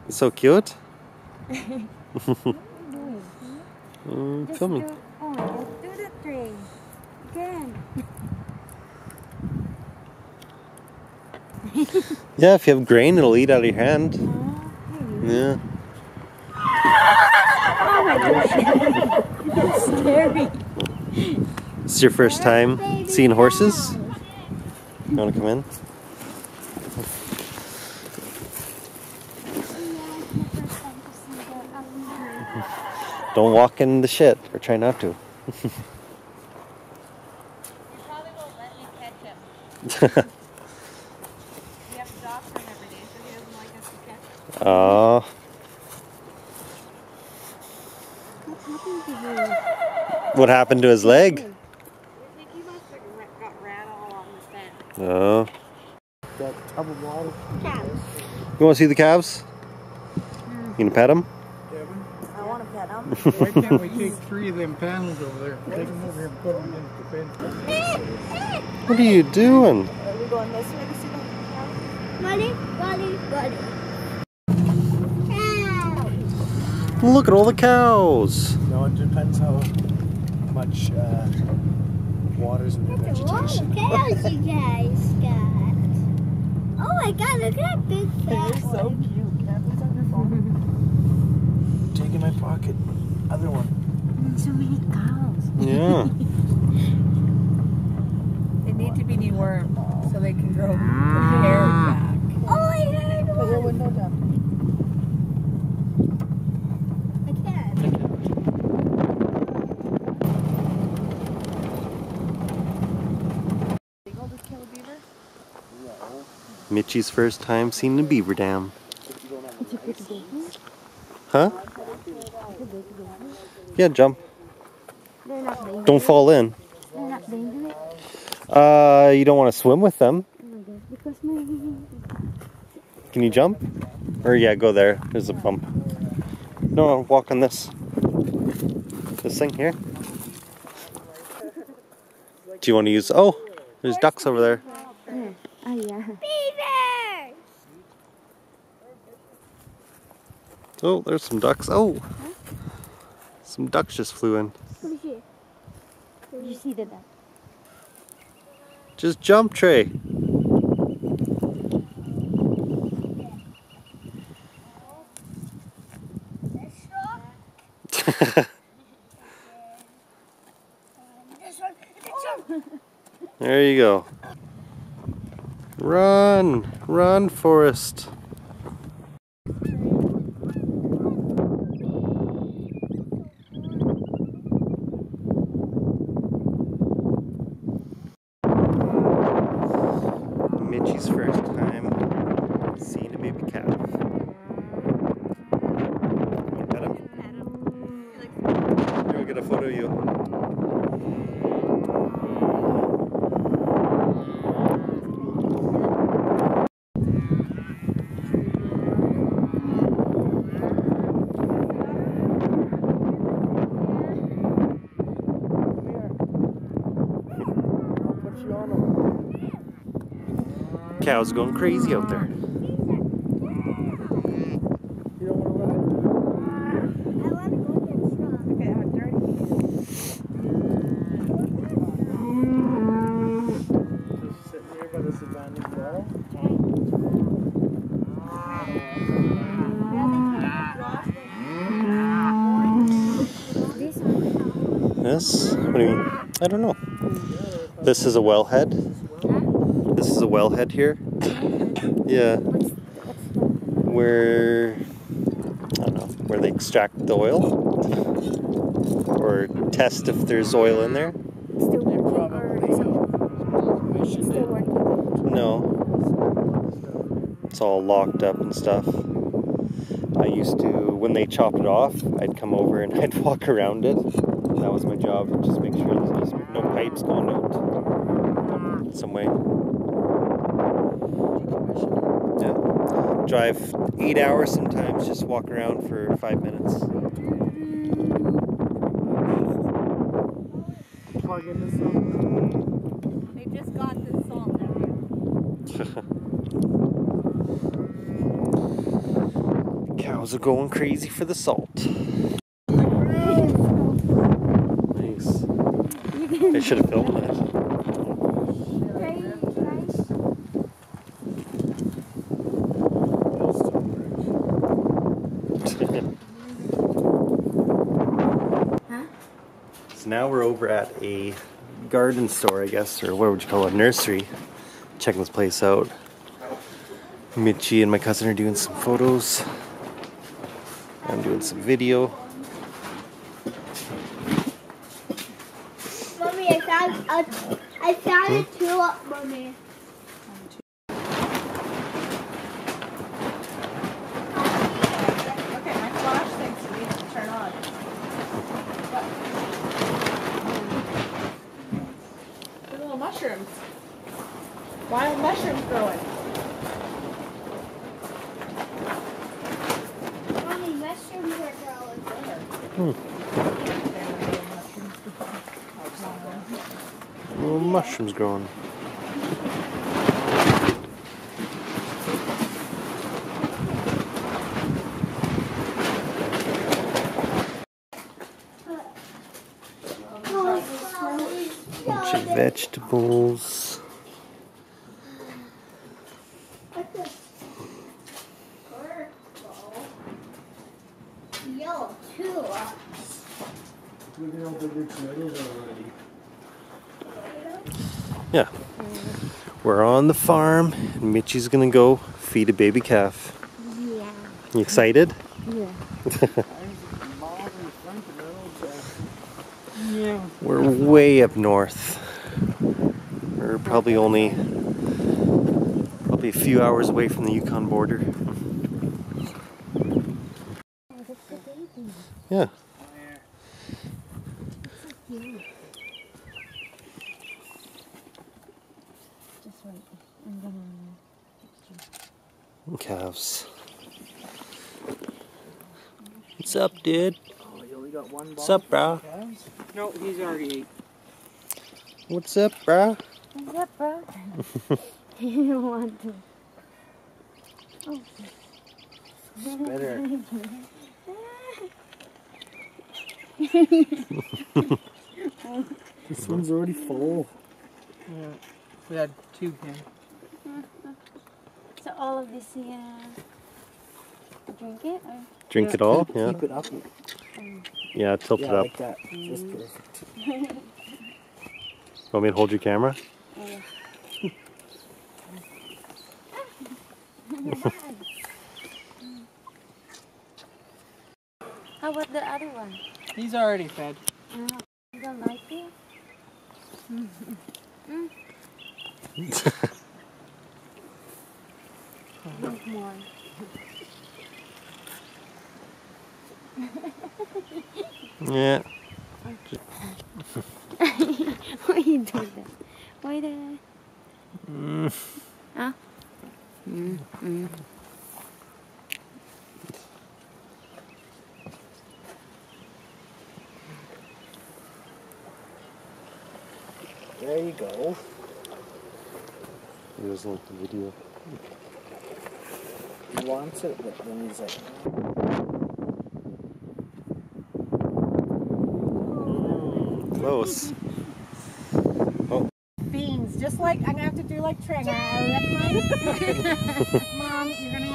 It's so cute. Film me. Oh, just do the tray. Again. Yeah, if you have grain, it'll eat out of your hand. Yeah. Oh my gosh. That's scary. This is your first time seeing horses? You want to come in? Don't walk in the shit, or try not to. You probably won't let me catch him. We have to doctor him every day, so he doesn't like us to catch him. Oh. What happened to his leg? I think he must have got ran all along the fence. Oh. That tub of water. Cows. You want to see the calves? You gonna pet them? I want to pet them. Why can't we take 3 of them panels over there? Take them over here and put them against the fence. What are you doing? Are we going this way to see the cows? Buddy. Look at all the cows. No, it depends how much water's in the vegetation. Cows you guys got. Oh my god, look at that big cat. They're so cute. Cameras on your phone. Take in my pocket. Other one. So many cows. Yeah. They need to be dewormed so they can grow their hair back. Oh, I heard one. Put your window down. I can't. They go to kill a beaver? Mitchie's first time seeing the beaver dam. It's a big baby. Huh? Yeah, jump. They're not dangerous. Don't fall in. They're not dangerous. You don't want to swim with them. Oh my gosh, because my... Can you jump? Or yeah, go there. There's a bump. No, walk on this. This thing here. Do you want to use... Oh, there's ducks over there. Oh yeah. Beavers! Oh, there's some ducks. Oh! Some ducks just flew in. Let me see. Did you see the duck? Just jump, Trey. There you go. Run! Run, Forrest. Mitchie's first time seeing a baby calf. Want to pet him? Here, we'll get a photo of you. Cows going crazy out there. This? What do you mean? I don't know. This is a wellhead. This is a wellhead here. Yeah. Where, I don't know, where they extract the oil. Or test if there's oil in there. Still working? Still working? No. It's all locked up and stuff. I used to, when they chop it off, I'd come over and I'd walk around it. That was my job, just make sure there's no pipes going out some way. Yeah. Drive 8 hours sometimes, just walk around for 5 minutes. Plug in the salt. They just got this salt. cows are going crazy for the salt. Nice. I should have filmed that. So now we're over at a garden store, I guess, or what would you call it, nursery. Checking this place out. Mitchie and my cousin are doing some photos. I'm doing some video. Mommy, I found a tulip, Mommy. Okay, my flash things need to turn on. The little mushrooms. Wild mushrooms growing. Mommy, mushrooms are growing. Little mushrooms growing. Bunch of vegetables. Yellow tulips. Yeah. We're on the farm and Mitchie's gonna go feed a baby calf. Yeah. You excited? Yeah. Yeah. We're way up north. We're probably a few hours away from the Yukon border. Yeah. Just wait. I'm gonna. Calves. What's up, dude? Oh, you only got one What's up, bro? No, he's already ate. What's up, bro? What's up, bro? You don't want to. Oh. Better. This one's already full. Yeah, we had two here. So all of this here. Drink it? Or? Drink it all? Yeah. Keep it up. Yeah, tilt it Yeah, up. like that. Just perfect. Want me to hold your camera? Yeah. How about the other one? He's already fed. You don't like it? Drink more. Yeah. Why you do that? Why the? Huh? There you go. He doesn't like the video. He wants it, but then he's like, Close. Beans, just like I'm gonna have to do like Tring. Mom, you're gonna